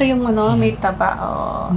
yung ano, may taba. Oh.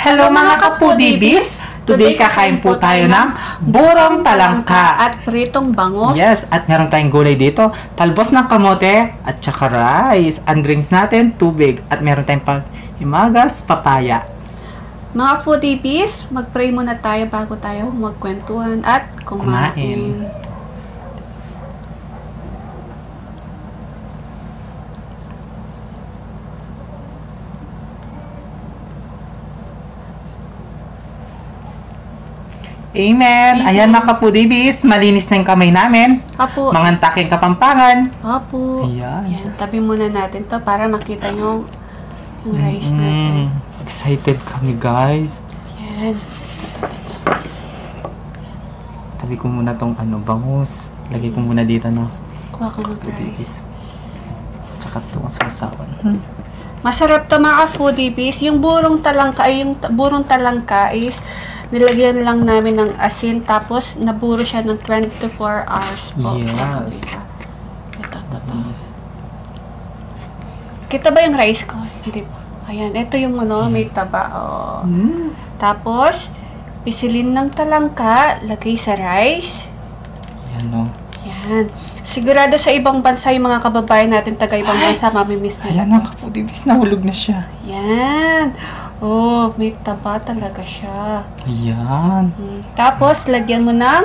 Hello mga kapudibis! Today kakain po tayo ng burong talangka at pritong bangus. Yes, at meron tayong gulay dito, talbos ng kamote at saka rice. Ang drinks natin, tubig at meron tayong paghimagas, papaya. Mga foodiebies, mag-pray muna tayo bago tayo magkwentuhan at kumain. Amen! Ayan mga kapudibis, malinis na yung kamay namin. Apo. Mga taking kapampangan. Apo. Ayan. Ayan. Tabi muna natin to para makita nyo yung rice natin. Excited kami guys. Ayan. Tabi ko muna tong bangus. Lagay ko muna dito no. Kuha ko ng rice. Kapudibis. Tsaka itong sasawan. Masarap to mga foodiebies. Yung burong talangka is nilagyan lang namin ng asin, tapos naburo siya ng 24 hours po. Yes. Ito. Kita ba yung rice ko? Hindi po. Ayan, ito yung may taba. Oh. Tapos, pisilin ng talangka, lagay sa rice. Yan o. Yan. Sigurado sa ibang bansa yung mga kababayan natin taga-ibang bansa, mamimiss na. Ayan mga kapudibis, nahulog na siya. Yan. Oh, may taba talaga siya. Ayan. Tapos, lagyan mo ng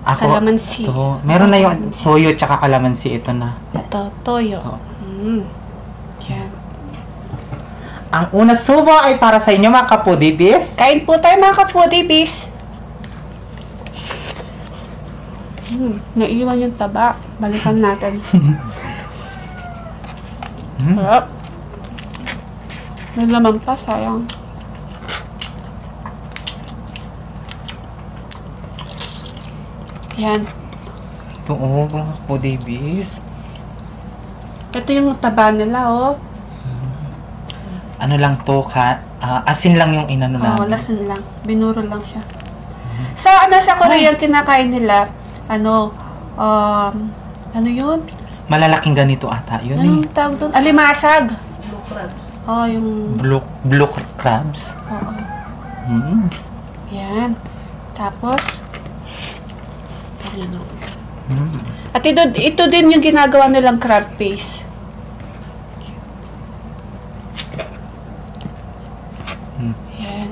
kalamansi. Ito. Meron na yung toyo tsaka kalamansi. Ito na. Ito, toyo. Ito. Yan. Ang una subo ay para sa inyo mga kapudibis. Kain po tayo mga ka-foodiebies. Naiiwan yung taba. Balikan natin. Sarap. May laman pa, sayang. Yan. Ito mga kapudibis. Ito yung taba nila, oh. Ano lang to, asin lang yung inano namin. Lasan lang. Binuro lang siya. Sa Korean, kinakain nila, ano yun? Malalaking ganito ata. Yun Anong tawag doon? Alimasag. Blue crabs. Oh, yung blue crabs. Oo. Yan. Tapos, at ito din yung ginagawa nilang crab paste. Yan.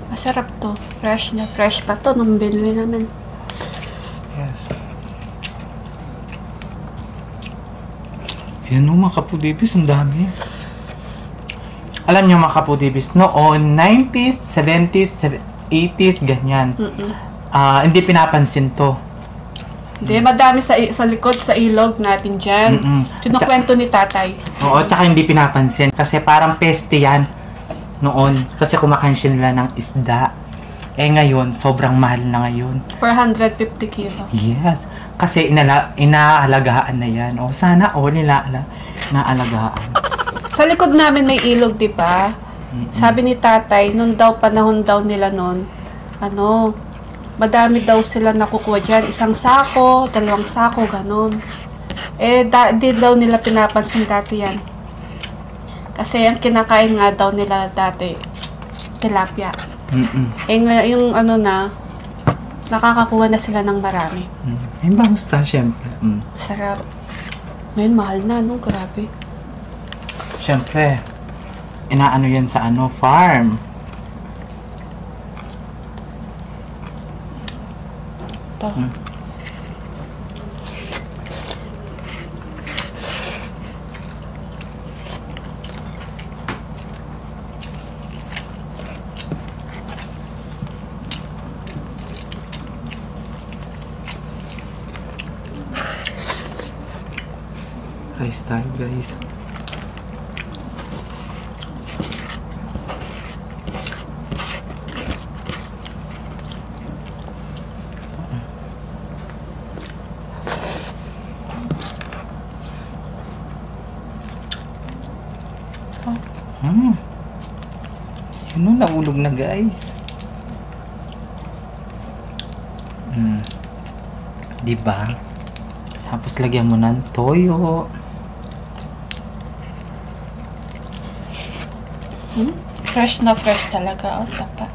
Masarap to. Fresh na fresh pa to nung binili namin. Yes. Yan o mga kapudibis, ang dami. Alam nyo mga kapudibis, noon 90s, 70s, 80s, ganyan. Hindi pinapansin to. Hindi, madami sa likod, sa ilog natin dyan. Kinukwento ni tatay. Oo, tsaka hindi pinapansin. Kasi parang peste yan noon. Kasi kumakain siya nila ng isda. Eh ngayon, sobrang mahal na ngayon. 450 kilo. Yes. Kasi inaalagaan na yan. O sana nila naalagaan. Sa likod namin may ilog, di ba? Sabi ni tatay, panahon daw nila noon, madami daw sila nakukuha dyan. 1 sako, 2 sako, ganon. Di daw nila pinapansin dati yan. Kasi ang kinakain nga daw nila dati, tilapia. Yung nakakakuha na sila ng marami. Yung bangusta, syempre. Sarap. Ngayon, mahal na, grabe. Syempre, inaano yan sa farm. Ito. Rice tayo guys. Ano, naulog na guys. Diba? Tapos lagyan mo ng toyo. Fresh na fresh talaga. Oh, tapa.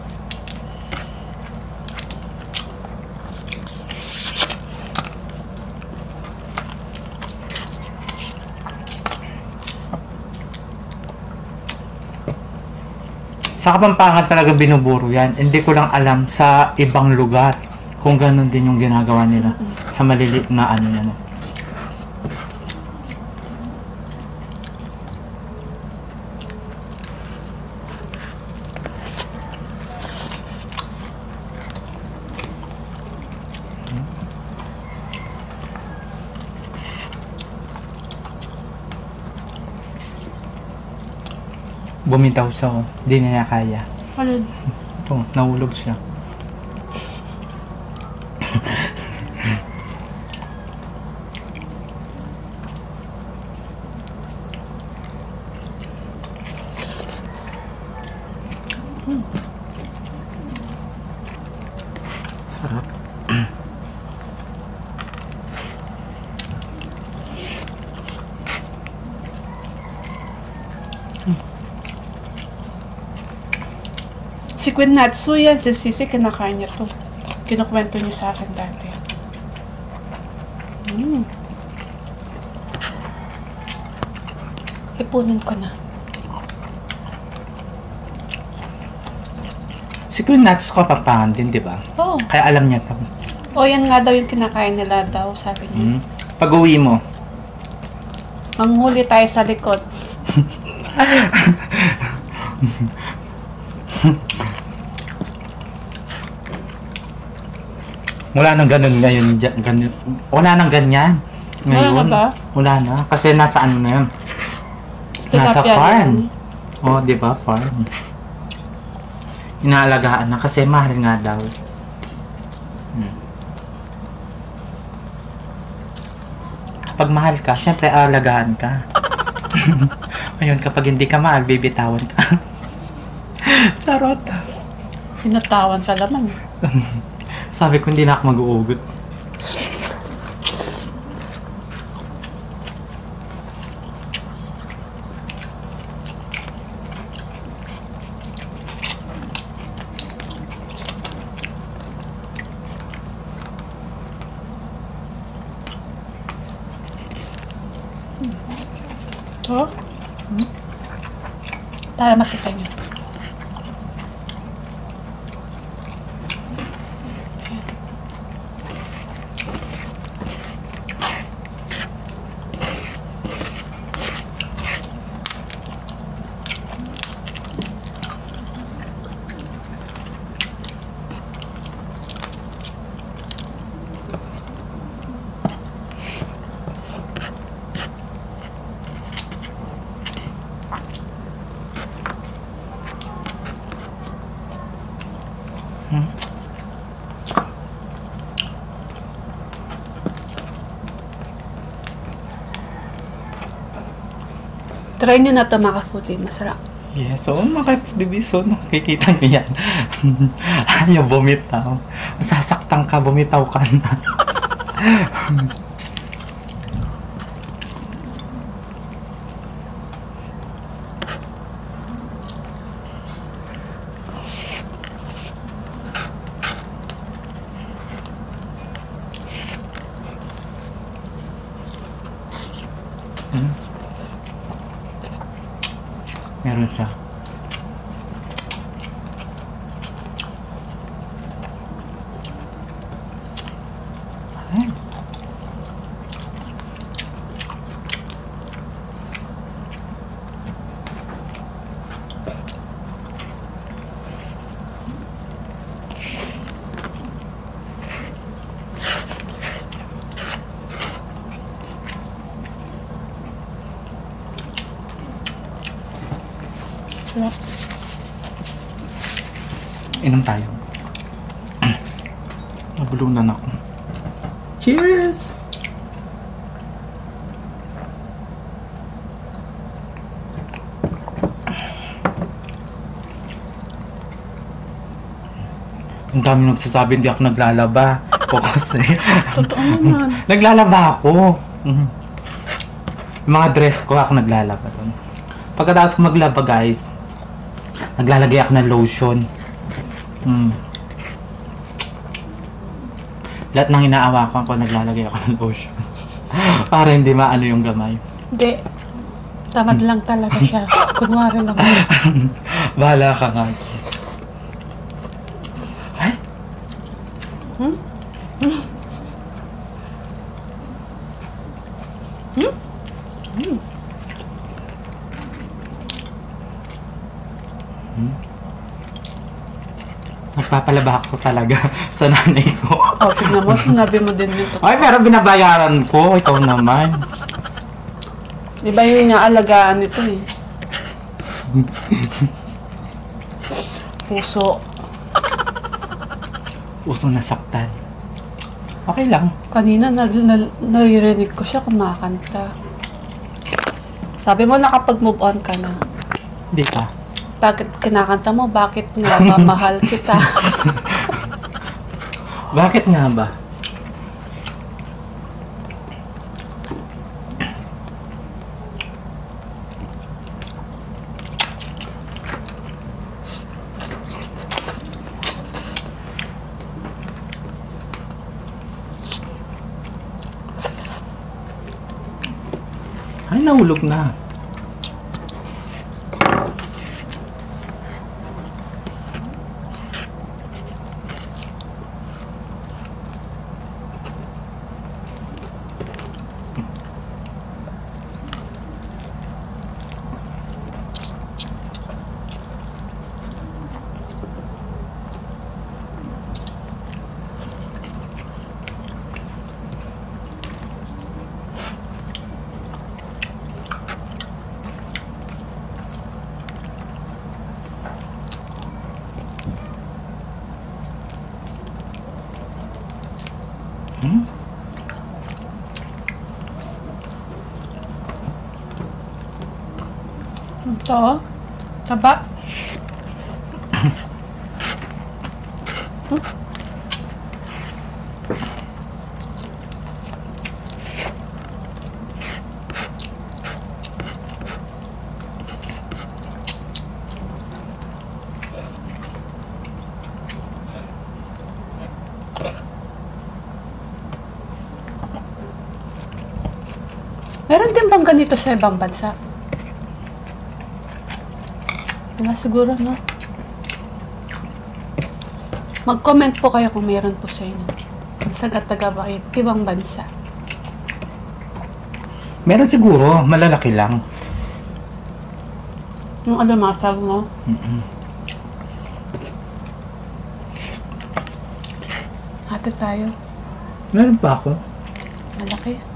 Sa Kapampangan talaga binuburo yan. Hindi ko lang alam sa ibang lugar kung ganun din yung ginagawa nila sa maliliit na ano yan. Bumitaw siya ko. Hindi na niya kaya. Ano? Ito, nahulog siya. Sarap. Si Queen Natsu yan, si Sisi, kinakain niya to. Kinukwento niya sa akin dati. Ipunin ko na. Si Queen Natsu Kapampangan din, di ba? Oo. Kaya alam niya to. Oh, yan nga daw yung kinakain nila daw, sabi niya. Pag uwi mo, Manghuli tayo sa likod. wala nang ganun ngayon. Ganun, wala nang ganyan. Ngayon, Wala na ba? Wala na. Kasi nasa ano na yun? Nasa Tilapia farm. lang. Oh, di ba? Farm. Inaalagaan na kasi mahal nga daw. Kapag mahal ka, syempre aalagaan ka. Ayun, kapag hindi ka mahal, bibitawan ka. Charot. Pinatawan ka naman. Sabi ko hindi na ako mag-uugot. Oh? Para makita niyo. Try nyo na ito mga ka-foodie. Masarap. Yes, so mga division, nakikita niyo yan. Ayaw bumitaw. Masasaktan ka, bumitaw ka na. Meron siya. Ay. Sarap. Inom tayo. Nabulunan ako. Cheers! Ang dami nagsasabi hindi ako naglalaba. Focus eh. Totoo naman. Naglalaba ako. Yung mga dress ko ako naglalaba doon. Pagkatapos ko maglaba guys, naglalagay ako ng lotion. Lahat ng inaawakan ko, naglalagay ako ng lotion. Para hindi maano yung gamay. Hindi. Tamad lang talaga siya. Kunwari lang. Bahala ka nga. Ay? Nagpapalaba ako talaga sa nanay ko. O, tignan mo, sinabi mo din yung totoo. Ay, pero binabayaran ko. Ikaw naman. Iba yung inaalagaan nito eh. Puso. Puso nasaktan. Okay lang. Kanina naririnig ko siya kumakanta. Sabi mo nakapag-move on ka na. Hindi pa. Bakit kinakanta mo? Bakit nga ba mahal kita? Bakit nga ba? Ay, nahulog na. Ito. Taba. Meron din bang ganito sa ibang bansa? Wala siguro, no? Mag-comment po kayo kung meron po sa inyo. Sa taga-bakit, ibang bansa. Meron siguro, malalaki lang. Yung alamasag, no? Ate tayo. Meron pa ako. Malaki.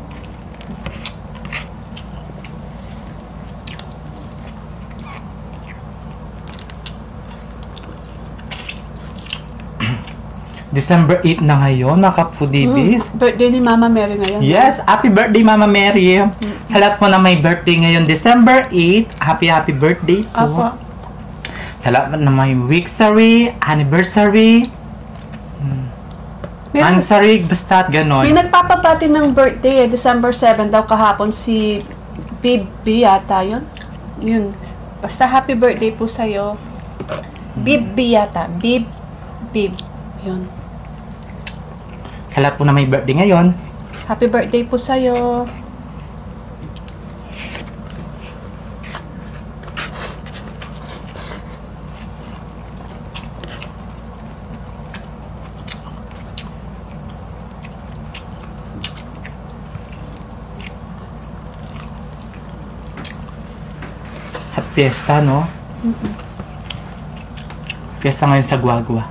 December 8 na ngayon, mga kapudibis. Birthday ni Mama Mary ngayon. Yes, happy birthday Mama Mary. Sa lahat po na may birthday ngayon, December 8, happy birthday po. Apo. Sa lahat na may weeksary, anniversary, ansary, basta't ganon. May nagpapapati ng birthday December 7 daw kahapon si Bibi yata yun. Yun. Basta happy birthday po sa'yo. Bibi yata. Bib. Yun. Sa lahat po na may birthday ngayon, Happy birthday po sa'yo. at piyesta, no? Piyesta ngayon sa Guagua.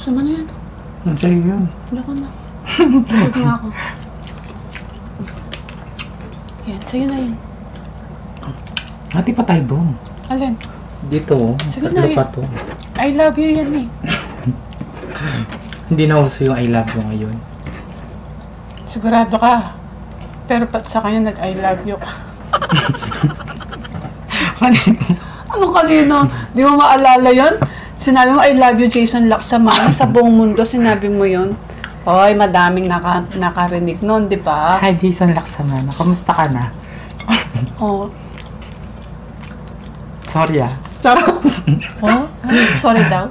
Gusto mo na yan? Sa'yo yun. Wala ko na. Huwag nga ako. Yan, sa'yo na yun. Hati pa tayo doon. Alin? Dito, Sige tatlo na, pa to. I love you yan eh. Hindi na uso yung I love you ngayon. Sigurado ka. Pero pat sa kanya nag-I love you ka. Ano kanino? Di mo maalala yon? Sinabi mo, I love you, Jason Laksamana. Sa buong mundo, sinabi mo yon. Hoy, madaming nakarinig nun, di ba? Hi, Jason Laksamana. Kamusta ka na? Oh. Sorry ah. Charot. Oh? Sorry daw.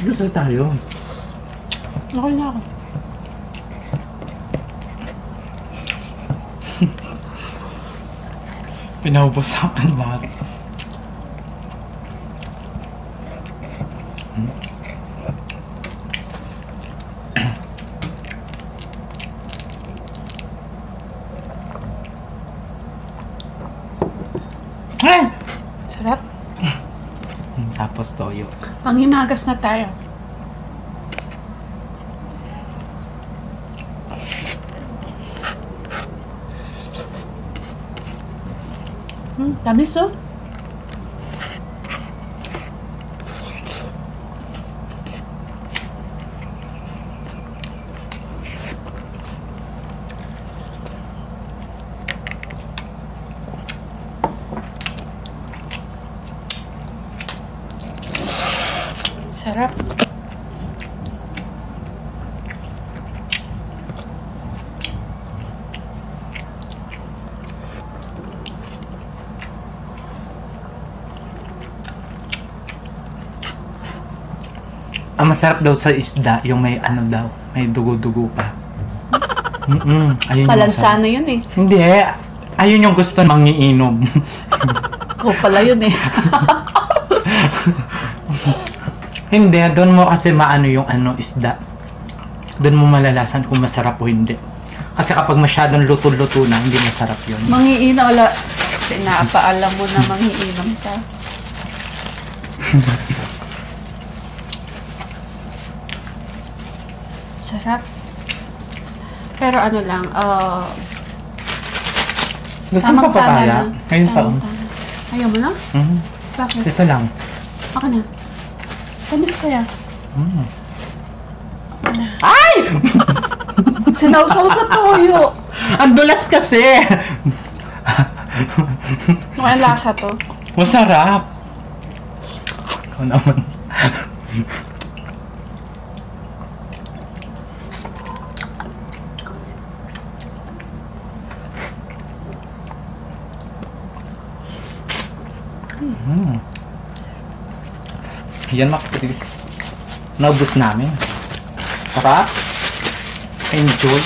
Gusto tayo. Okay na ako. Pinaubos sa akin lahat. Ay! Sarap. Tapos toyo. Panghimagas na tayo. Tamis oh. Sarap. Ang masarap daw sa isda, yung may ano daw, may dugo-dugo pa. Ayun Palansa na yun eh. Hindi ayun yung gusto mangiinom. Ikaw pala yun eh. Hindi, doon mo kasi maano yung isda. Doon mo malalasan kung masarap o hindi. Kasi kapag masyadong luto-luto na, hindi masarap yun. Mangiinom, wala. Pinapaalam mo na mangiinom ka. Sarap. Pero ano lang, Gusto mo pa papaya? Ngayon pa. Ayaw mo na? Mm. Bakit? Isa lang. Ako na. Tamis kaya? Mm. Ako na. Ay! Sinawsaw sa toyo. Ang dulas kasi! Mukhang lasa to. Masarap! Ikaw naman. Yan mga kapatid. Naubos namin. Sarap. Enjoy.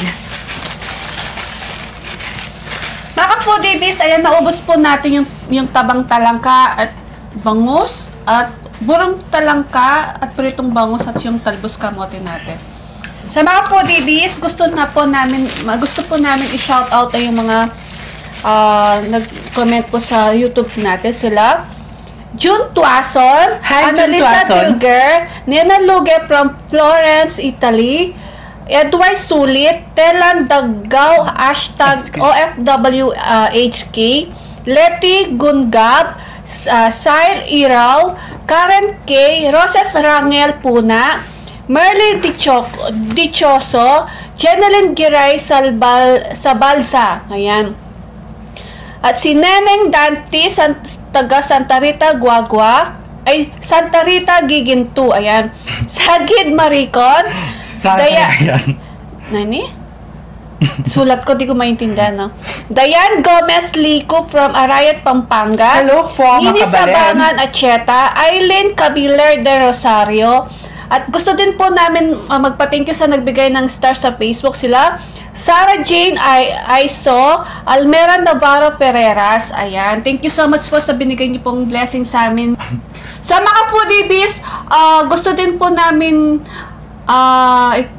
Mga foodies, ayan, naubos po natin yung tabang talangka at bangus at burong talangka at pritong bangus at yung talbos kamote natin. Sa mga foodies, gusto po namin i-shoutout ay yung mga nag-comment po sa YouTube natin sila. June Tuason, Hi, June Annalisa Tuason. Dilger, Nena Luge from Florence, Italy, Edward Sulit, Telan Daggaw, #OFWHK, Letty Gungab, Sail Iraw, Karen K, Roses Rangel Puna, Merlin Dichoso, Jeneline Giray Sabalsa. Ayan. At si Neneng Dante, taga Santa Rita, Guagua. Ay, Santa Rita, Giginto. Ayan. Sagid Maricon. Saan yan? Nani? Sulat ko, di ko maintindihan, no? Diane Gomez Lico from Arayat, Pampanga. Hello po, Nini mga kabalen. Sabangan Acheta. Eileen Cabiler de Rosario. At gusto din po namin magpa-thank you sa nagbigay ng star sa Facebook sila. Sarah Jane Aiso, Almera Navarro Ferreras. Ayan. Thank you so much po sa binigay niyo pong blessing sa amin. Sa mga foodies, gusto din po namin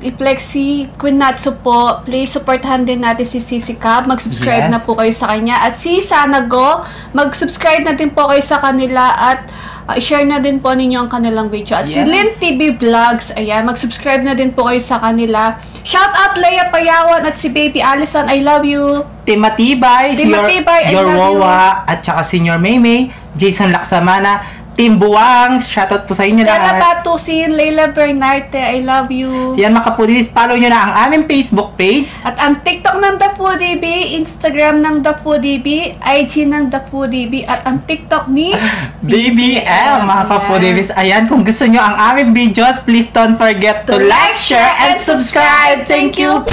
i-plexi Queen Natsu po. Please supportahan din natin si Sisi Cab. Mag-subscribe Yes. na po kayo sa kanya. At si Sanago, mag-subscribe na din po kayo sa kanila at i-share na din po ninyo ang kanilang video. At si Yes. Lynn TV Vlogs, ayan, mag-subscribe na din po kayo sa kanila. Shout out Leia Payawan at si Baby Allison, I love you. Timatibay, Timatibay, I your love you. Rowa, at saka Senior Maymay, Jason Laksamana, Team Buwang, shoutout po sa inyo Stella lahat. Batusin, Leila Bernarte, I love you. Yan mga kapudis, follow nyo na ang aming Facebook page. At ang TikTok ng The Foodie Bee, Instagram ng The Foodie Bee, IG ng The Foodie Bee, at ang TikTok ni BBL, mga kapudis. Ayan, kung gusto nyo ang aming videos, please don't forget to like, share, and subscribe. Thank you!